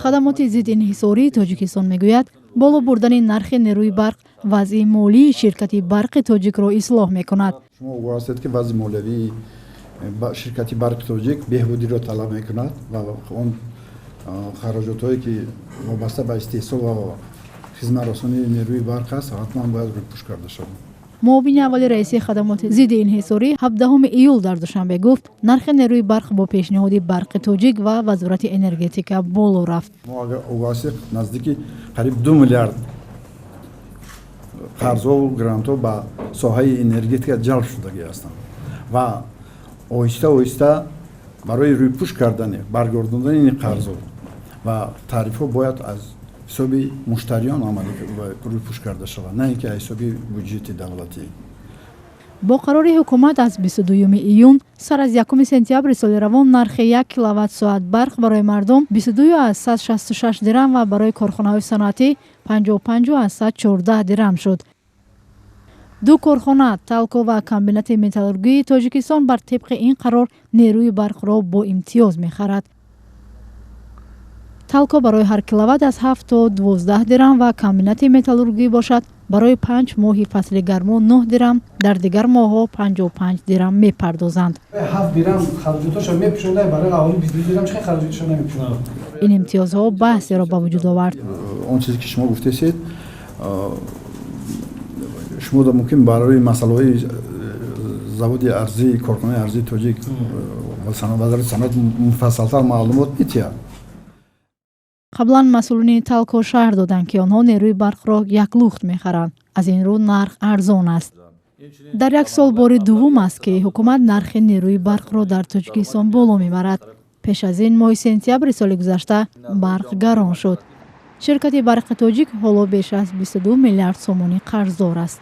хадамоти зиддинҳисории тоҷикистон мегӯяд боло бурдани нархи нерӯи барқ вазъи молии ширкати барқи тоҷикро ислоҳ мекунад. шумо вобаста ки вазъи молиявии ширкати барқи тоҷик беҳбудиро талаб мекунад ва он хароҷотҳое ки вобаста ба истеҳсол ва хизматрасонии нерӯи барқ аст ҳатман бояд рӯпӯш карда шавад. муовини аввали раиси хадамоти зидди инҳисорӣ 17 июл дар душанбе гуфт нархи нерӯи барқ бо пешниҳоди барқи тоҷик ва вазорати энергетика боло рафт. мо агар огаҳсӣ наздики қариб 2 миллиард қарзову грантҳо ба соҳаи энергетика ҷалб шудагӣ ҳастанд ва оҳиста оҳиста барои рӯпӯш кардани баргардондани ин қарзҳо ва тарифҳо бояд аз ҳисоби муштариён рӯпӯш карда шавад, на ин ки аз ҳисоби бюджети давлатӣ. бо қарори ҳукумат аз 22 июн сар аз 1 сентябри соли равон нархи 1 киловатт-соат барқ барои мардум 22 аз 166 дирам ва барои корхонаҳои саноатӣ 55 аз 114 дирам шуд. ду корхона талко ва комбинати металлургии тоҷикистон бар тибқи ин қарор нерӯи барқро бо имтиёз мехарад. талко барои ҳар киловатт аз 7 то 12 дирам ва комбинати металлургӣ бошад барои 5 моҳи фасли гарму 9 дирам, дар дигар моҳҳо 55 дирам мепардозанд. 7 дирам хароҷоташо мепӯшонад, барои аҳоли 22 дирам чӣ хароҷоташо намепӯшонад. ин имтиёзҳо баҳсеро ба вуҷуд овард. он чизе ки шумо гуфтесед, шумо мумкин барои масъалаҳои заводи арзии корхонаи арзии тоҷик ва вазарати саноат муфассалтар маълумот метиҳад. қаблан масъулини талко шаҳр доданд ки онҳо нерӯи барқро яклухт мехаранд. аз ин рӯ нарх арзон аст. дар як сол бори дуввум аст ки ҳукумат нархи нерӯи барқро дар тоҷикистон боло мебарад. пеш аз ин моҳи сентябри соли гузашта барқ гарон шуд. ширкати барқи тоҷик ҳоло беш аз 22 миллиард сомонӣ қарздор аст.